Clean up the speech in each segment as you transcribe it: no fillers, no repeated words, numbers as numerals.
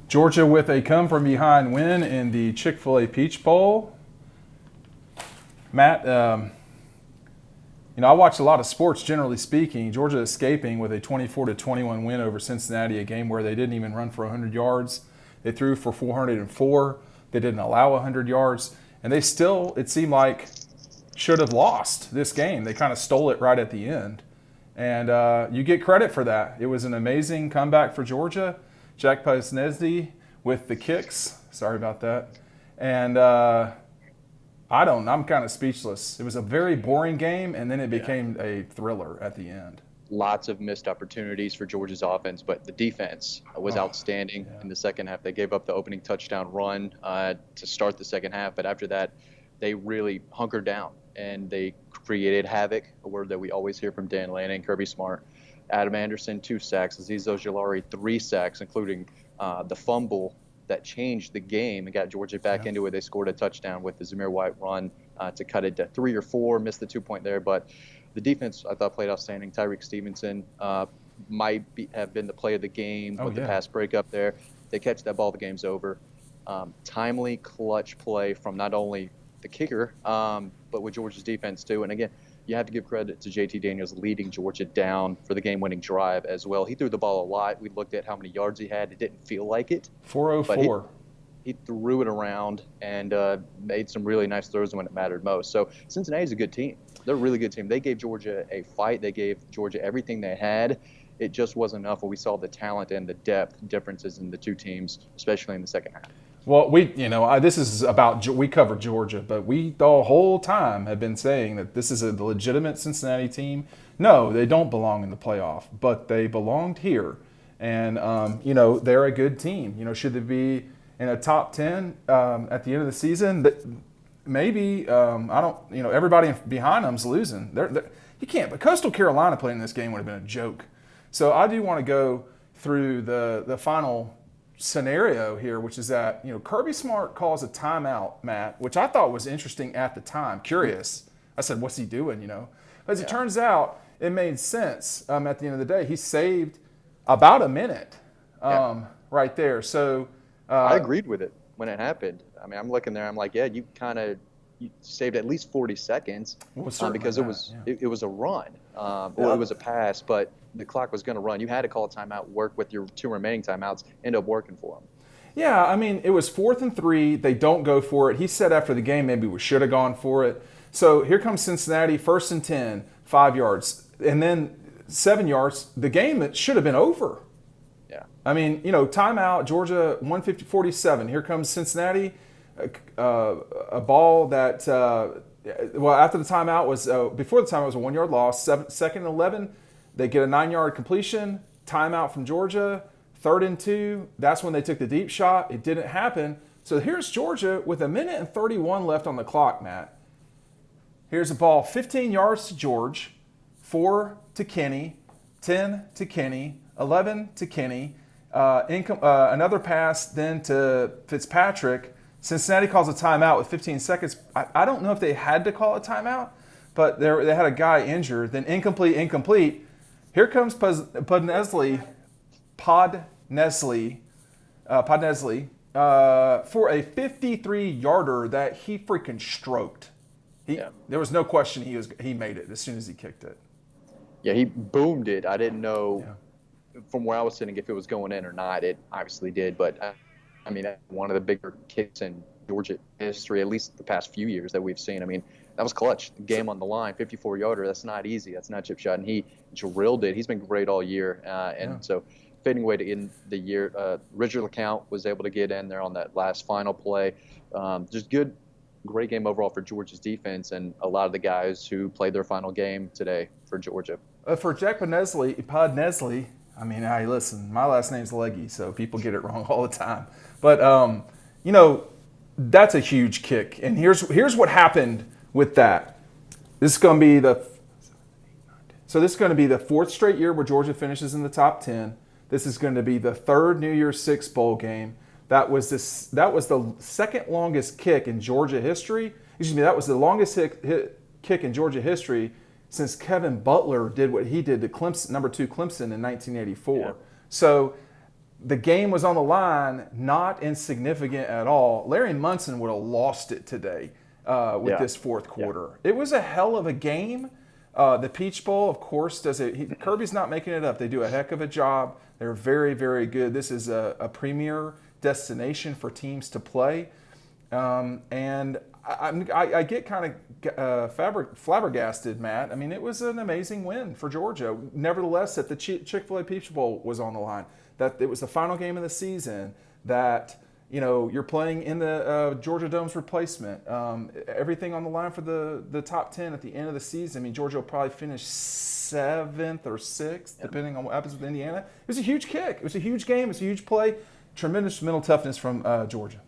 Georgia with a come-from-behind win in the Chick-fil-A Peach Bowl. Matt, I watch a lot of sports, generally speaking. Georgia escaping with a 24-21 win over Cincinnati, a game where they didn't even run for 100 yards. They threw for 404. They didn't allow 100 yards. And they still, it seemed like, should have lost this game. They kind of stole it right at the end. And you get credit for that. It was an amazing comeback for Georgia. Jack Posnezny with the kicks. Sorry about that. And I'm kind of speechless. It was a very boring game, and then it became a thriller at the end. Lots of missed opportunities for Georgia's offense, but the defense was outstanding in the second half. They gave up the opening touchdown run to start the second half, but after that, they really hunkered down, and they created havoc, a word that we always hear from Dan Lanning, Kirby Smart. Adam Anderson, 2 sacks. Azeez Ojulari, 3 sacks, including the fumble that changed the game and got Georgia back into it. They scored a touchdown with the Zamir White run to cut it to 3 or 4, missed the 2-point there. But the defense, I thought, played outstanding. Tyreek Stevenson might have been the play of the game with the pass breakup there. They catch that ball, the game's over. Timely, clutch play from not only the kicker, but with Georgia's defense too. And again, you have to give credit to JT Daniels leading Georgia down for the game-winning drive as well. He threw the ball a lot. We looked at how many yards he had. It didn't feel like it. 404. He threw it around and made some really nice throws when it mattered most. So Cincinnati's a good team. They're a really good team. They gave Georgia a fight. They gave Georgia everything they had. It just wasn't enough when we saw the talent and the depth differences in the two teams, especially in the second half. Well, this is about, we covered Georgia, but we the whole time have been saying that this is a legitimate Cincinnati team. No, they don't belong in the playoff, but they belonged here. And, they're a good team. Should they be in a top 10 at the end of the season? Maybe, everybody behind them's losing. You can't, but Coastal Carolina playing this game would have been a joke. So I do want to go through the final scenario here, which is that Kirby Smart calls a timeout, Matt, which I thought was interesting at the time. Curious, I said, "What's he doing?" As it turns out, it made sense. At the end of the day, he saved about a minute right there. So I agreed with it when it happened. I mean, I'm looking there. I'm like, yeah, you saved at least 40 seconds because it was a run or it was a pass, but the clock was going to run. You had to call a timeout, work with your 2 remaining timeouts, end up working for them. Yeah, I mean, it was 4th and 3. They don't go for it. He said after the game maybe we should have gone for it. So here comes Cincinnati, 1st and 10, 5 yards, and then 7 yards. The game that should have been over. Yeah. I mean, timeout, Georgia 150-47. Here comes Cincinnati, a ball that after the timeout was before the timeout was a 1-yard loss. 2nd and 11. They get a 9-yard completion, timeout from Georgia, 3rd and 2. That's when they took the deep shot. It didn't happen. So here's Georgia with 1:31 left on the clock, Matt. Here's a ball, 15 yards to George, 4 to Kenny, 10 to Kenny, 11 to Kenny. Another pass then to Fitzpatrick. Cincinnati calls a timeout with 15 seconds. I don't know if they had to call a timeout, but they had a guy injured. Then incomplete. Here comes Podnesley for a 53-yarder that he freaking stroked. There was no question he made it as soon as he kicked it. Yeah, he boomed it. I didn't know from where I was sitting if it was going in or not. It obviously did, but I mean, one of the bigger kicks in Georgia history, at least the past few years that we've seen. I mean, that was clutch. The game on the line, 54-yarder. That's not easy. That's not chip shot. And he drilled it. He's been great all year. So fading away to end the year. Richard LeCount was able to get in there on that last final play. Just great game overall for Georgia's defense and a lot of the guys who played their final game today for Georgia. For Jack Podnesley, I mean, hey, listen, my last name's Leggy, so people get it wrong all the time. But, that's a huge kick. And here's what happened with that. This is going to be the 4th straight year where Georgia finishes in the top 10. This is going to be the 3rd New Year's Six bowl game. That was the second longest kick in Georgia history. That was the longest kick in Georgia history since Kevin Butler did what he did to Clemson, number 2 Clemson in 1984. Yeah. So the game was on the line, not insignificant at all. Larry Munson would have lost it today with this fourth quarter. It was a hell of a game. The Peach Bowl, of course, does it. Kirby's not making it up. They do a heck of a job. They're very, very good. This is a premier destination for teams to play. And I get kind of flabbergasted, Matt. I mean, it was an amazing win for Georgia. Nevertheless, that the Chick-fil-A Peach Bowl was on the line. That it was the final game of the season. That you're playing in the Georgia Dome's replacement. Everything on the line for the top 10 at the end of the season. I mean, Georgia will probably finish 7th or 6th, depending on what happens with Indiana. It was a huge kick. It was a huge game. It was a huge play. Tremendous mental toughness from Georgia.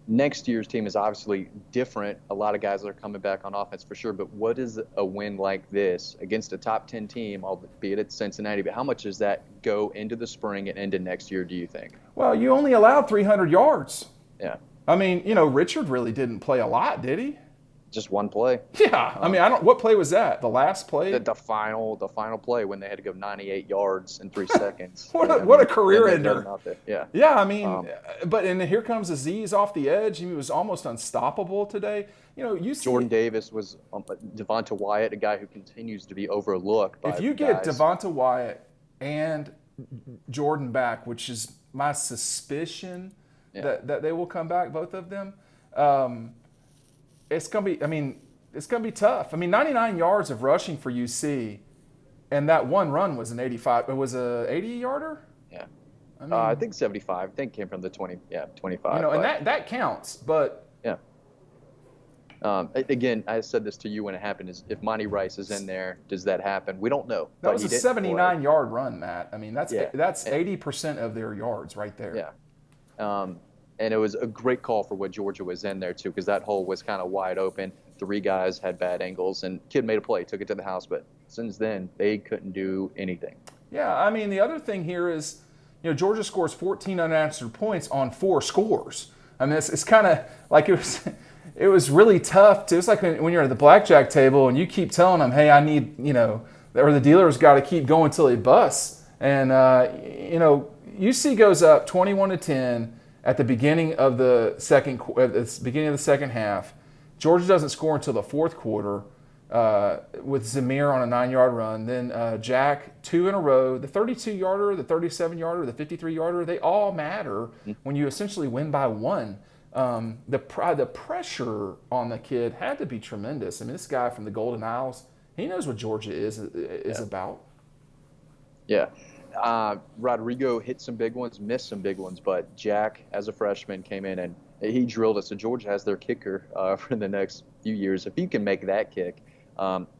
Next year's team is obviously different. A lot of guys that are coming back on offense for sure. But what is a win like this against a top 10 team, albeit at Cincinnati, but how much does that go into the spring and into next year, do you think? Well, you only allowed 300 yards. Yeah. I mean, Richard really didn't play a lot, did he? Just one play. Yeah. I mean, what play was that? The last play? The final play when they had to go 98 yards in 3 seconds. What a career ender. Yeah. Yeah, I mean, and here comes Aziz off the edge. He was almost unstoppable today. You see Jordan Davis was Devonta Wyatt, a guy who continues to be overlooked by If you get Devonta Wyatt and Jordan back, which is my suspicion that they will come back, both of them, it's gonna be tough. I mean, 99 yards of rushing for UC, and that one run was an 85. It was a 80-yarder. Yeah, I think 75. I think it came from the 25. And that counts. But yeah. Again, I said this to you when it happened: is if Monty Rice is in there, does that happen? We don't know. That was a 79-yard run, Matt. I mean, that's 80% of their yards right there. Yeah. And it was a great call for what Georgia was in there, too, because that hole was kind of wide open. 3 guys had bad angles, and kid made a play, took it to the house. But since then, they couldn't do anything. Yeah, I mean, the other thing here is, Georgia scores 14 unanswered points on 4 scores. I mean, it's kind of like it was really tough. It was like when you're at the blackjack table and you keep telling them, hey, I need, or the dealer's got to keep going till he busts. And, UC goes up 21-10. At the beginning of the second half. Georgia doesn't score until the fourth quarter with Zamir on a 9-yard run. Then Jack, 2 in a row. The 32-yarder, the 37-yarder, the 53-yarder, they all matter when you essentially win by 1. The pressure on the kid had to be tremendous. I mean, this guy from the Golden Isles, he knows what Georgia is about. Yeah. Rodrigo hit some big ones, missed some big ones, but Jack, as a freshman, came in and he drilled it. So Georgia has their kicker for the next few years. If you can make that kick,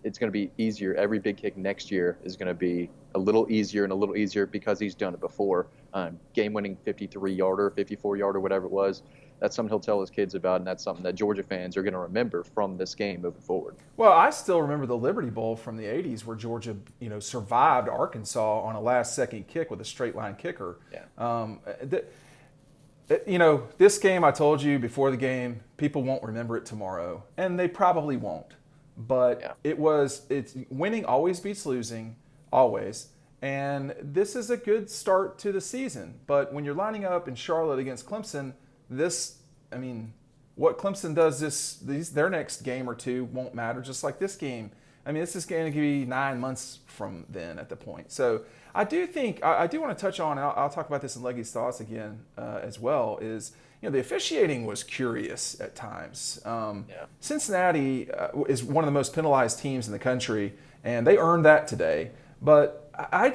it's going to be easier. Every big kick next year is going to be a little easier and a little easier because he's done it before. Game-winning 53-yarder, 54-yarder, whatever it was. That's something he'll tell his kids about, and that's something that Georgia fans are going to remember from this game moving forward. Well, I still remember the Liberty Bowl from the 80s where Georgia, survived Arkansas on a last-second kick with a straight-line kicker. Yeah. This game, I told you before the game, people won't remember it tomorrow, and they probably won't. But it's winning always beats losing, always. And this is a good start to the season. But when you're lining up in Charlotte against Clemson, what Clemson does their next game or two won't matter, just like this game. I mean, this is going to be 9 months from then at the point. So I do think, I do want to touch on, and I'll talk about this in Leggy's thoughts again as well, is, the officiating was curious at times. Cincinnati is one of the most penalized teams in the country, and they earned that today. But I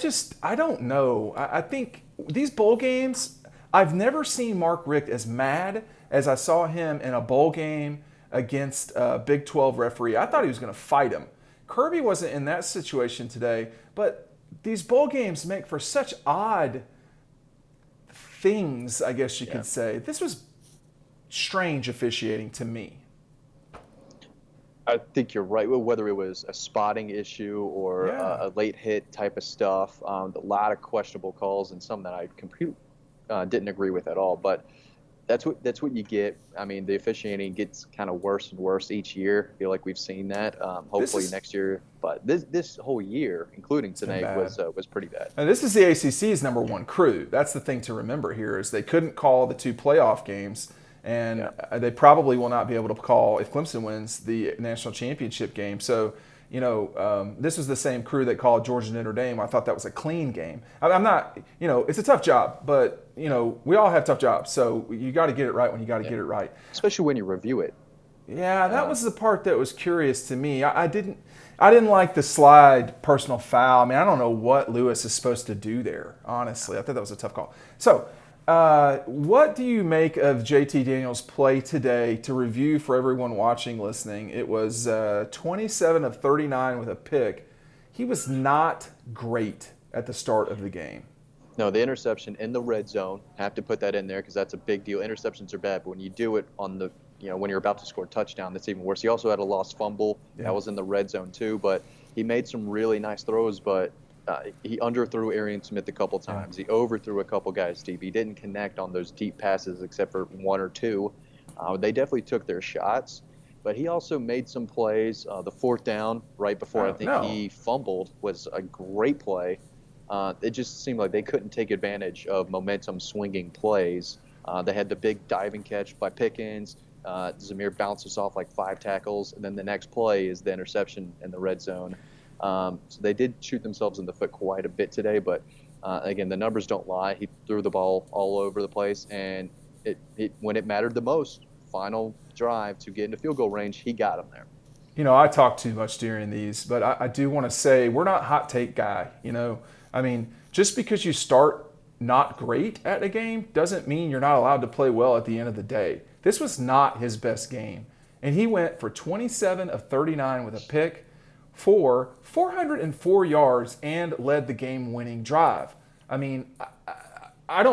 don't know. I think these bowl games, I've never seen Mark Richt as mad as I saw him in a bowl game against a Big 12 referee. I thought he was going to fight him. Kirby wasn't in that situation today, but these bowl games make for such odd things, I guess you could say. This was strange officiating to me. I think you're right. Whether it was a spotting issue or a late hit type of stuff, a lot of questionable calls and some that I completely didn't agree with at all. But That's what you get. I mean, the officiating gets kind of worse and worse each year. I feel like we've seen that. Hopefully next year, but this whole year, including tonight, was pretty bad. And this is the ACC's number one crew. That's the thing to remember here is they couldn't call the 2 playoff games, and they probably will not be able to call, if Clemson wins, the national championship game. So, this was the same crew that called Georgia Notre Dame. I thought that was a clean game. I'm not, it's a tough job, but, we all have tough jobs. So you got to get it right when you got to get it right. Especially when you review it. Yeah, that was the part that was curious to me. I didn't like the slide personal foul. I mean, I don't know what Lewis is supposed to do there, honestly. I thought that was a tough call. So, what do you make of JT Daniels' play today? To review for everyone watching, listening, it was 27 of 39 with a pick. He was not great at the start of the game. No, the interception in the red zone, have to put that in there because that's a big deal. Interceptions are bad, but when you do it on the, when you're about to score a touchdown, that's even worse. He also had a lost fumble. Yeah. That was in the red zone too, but he made some really nice throws, but he underthrew Arian Smith a couple times. He overthrew a couple guys deep. He didn't connect on those deep passes except for 1 or 2. They definitely took their shots, but he also made some plays. The 4th down right before he fumbled was a great play. It just seemed like they couldn't take advantage of momentum swinging plays. They had the big diving catch by Pickens. Zamir bounces off like 5 tackles, and then the next play is the interception in the red zone. So they did shoot themselves in the foot quite a bit today, but again, the numbers don't lie. He threw the ball all over the place, and when it mattered the most, final drive to get into field goal range, he got him there. I talk too much during these, but I do want to say we're not hot take guy. I mean, just because you start not great at a game doesn't mean you're not allowed to play well at the end of the day. This was not his best game, and he went for 27 of 39 with a pick for 404 yards and led the game-winning drive. I mean, I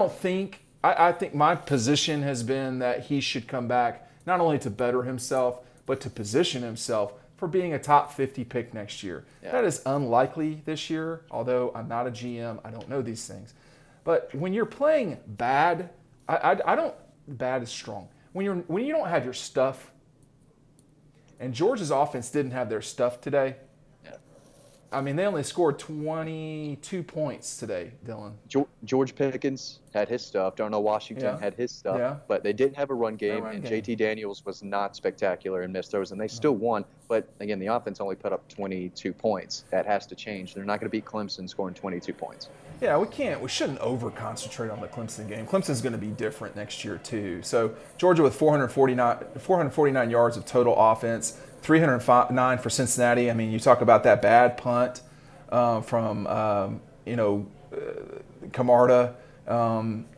think my position has been that he should come back not only to better himself, but to position himself for being a top 50 pick next year. Yeah. That is unlikely this year, although I'm not a GM. I don't know these things. But when you're playing bad, bad is strong. When you don't have your stuff, and Georgia's offense didn't have their stuff today, I mean, they only scored 22 points today, Dylan. George Pickens had his stuff. Darnell Washington had his stuff. But they didn't have a run game, JT Daniels was not spectacular in missed throws, and they still won. But, again, the offense only put up 22 points. That has to change. They're not going to beat Clemson scoring 22 points. Yeah, we shouldn't over-concentrate on the Clemson game. Clemson's going to be different next year, too. So, Georgia with 449 yards of total offense. 309 for Cincinnati. I mean, you talk about that bad punt from Camarda.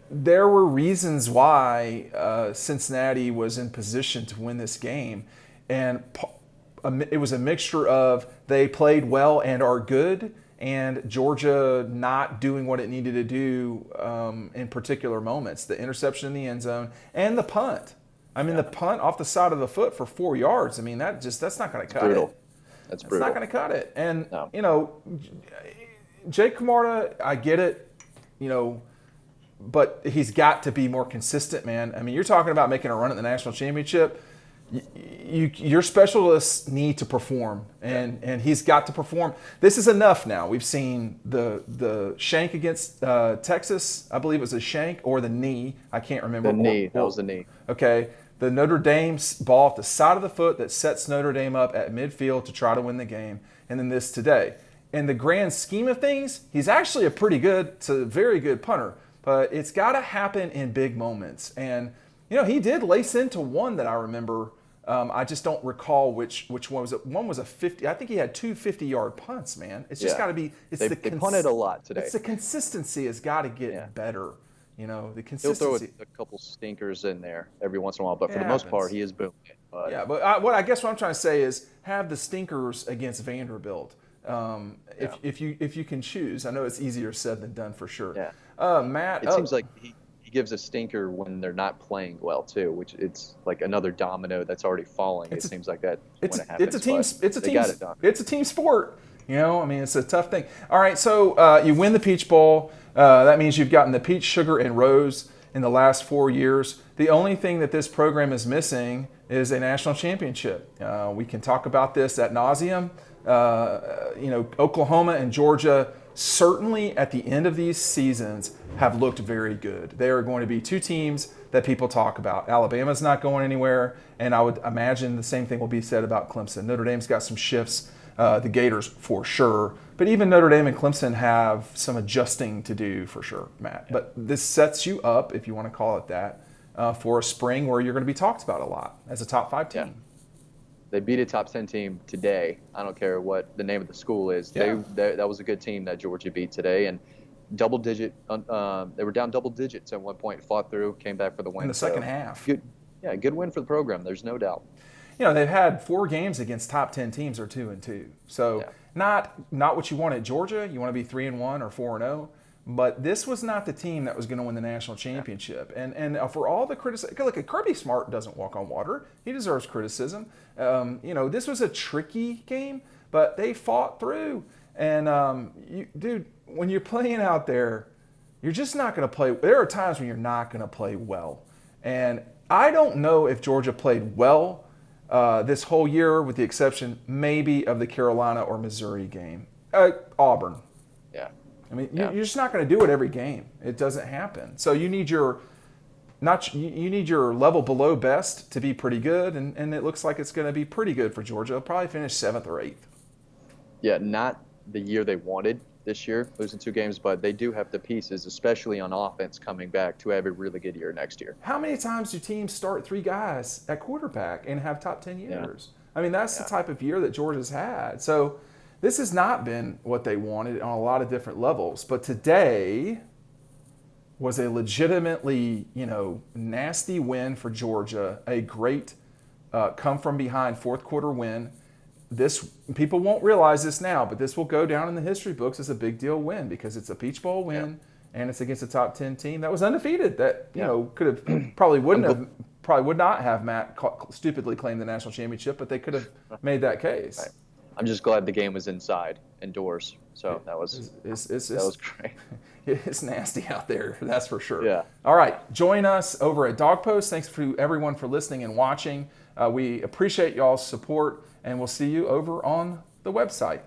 There were reasons why Cincinnati was in position to win this game, and it was a mixture of they played well and are good, and Georgia not doing what it needed to do in particular moments. The interception in the end zone and the punt. I mean, the punt off the side of the foot for 4 yards. I mean, that's not going to cut it. That's brutal. It's not going to cut it. And, Jake Camarda, I get it, but he's got to be more consistent, man. I mean, you're talking about making a run at the national championship. Your specialists need to perform, and he's got to perform. This is enough now. We've seen the shank against Texas. I believe it was a shank or the knee. I can't remember. That was the knee. Okay. The Notre Dame's ball at the side of the foot that sets Notre Dame up at midfield to try to win the game, and then this today. In the grand scheme of things, he's actually a very good punter, but it's got to happen in big moments. And, he did lace into one that I remember. I just don't recall which one was it. One was a 50. I think he had 2 50-yard punts, man. It's just got to be. They punted a lot today. It's the consistency has got to get better. The consistency. He'll throw a couple stinkers in there every once in a while, but for the most part, he is booming. But I guess what I'm trying to say is have the stinkers against Vanderbilt. If you can choose. I know it's easier said than done for sure. Yeah. Matt. It seems like he gives a stinker when they're not playing well too, which it's like another domino that's already falling. It seems like that when it happens. It's a team sport. I mean, it's a tough thing. All right, so you win the Peach Bowl. That means you've gotten the peach, sugar, and rose. in the last 4 years. The only thing that this program is missing is a national championship. We can talk about this ad nauseum. Oklahoma and Georgia certainly at the end of these seasons have looked very good. They are going to be two teams that people talk about. Alabama's not going anywhere, and I would imagine the same thing will be said about Clemson. Notre Dame's got some shifts, the Gators for sure, but even Notre Dame and Clemson have some adjusting to do for sure, Matt. Yeah. But this sets you up, if you want to call it that, for a spring where you're going to be talked about a lot as a top 5 team. Yeah. They beat a top 10 team today. I don't care what the name of the school is. Yeah. That was a good team that Georgia beat today, and double-digit. They were down double digits at one point, fought through, came back for the win in the second half. Good win for the program. There's no doubt. They've had 4 games against top 10 teams or 2-2. So not what you want at Georgia. You want to be 3-1 or 4-0. But this was not the team that was going to win the national championship. And for all the criticism, look, Kirby Smart doesn't walk on water. He deserves criticism. This was a tricky game, but they fought through. And, dude, when you're playing out there, you're just not going to play. There are times when you're not going to play well. And I don't know if Georgia played well this whole year, with the exception maybe of the Carolina or Missouri game. Auburn. Yeah. I mean, you're just not going to do it every game. It doesn't happen. So you need your level below best to be pretty good, and it looks like it's going to be pretty good for Georgia. They'll probably finish 7th or 8th. Yeah, not the year they wanted this year, losing 2 games, but they do have the pieces, especially on offense, coming back to have a really good year next year. How many times do teams start 3 guys at quarterback and have top 10 years? Yeah. I mean, that's the type of year that Georgia's had. So this has not been what they wanted on a lot of different levels. But today was a legitimately, nasty win for Georgia, a great come-from-behind fourth-quarter win. This, people won't realize this now, but this will go down in the history books as a big deal win because it's a Peach Bowl win and it's against a top 10 team that was undefeated. That could have probably would not have Matt stupidly claimed the national championship, but they could have made that case. Right. I'm just glad the game was indoors. So that was great. It's nasty out there, that's for sure. Yeah. All right, join us over at Dog Post. Thanks to everyone for listening and watching. We appreciate y'all's support, and we'll see you over on the website.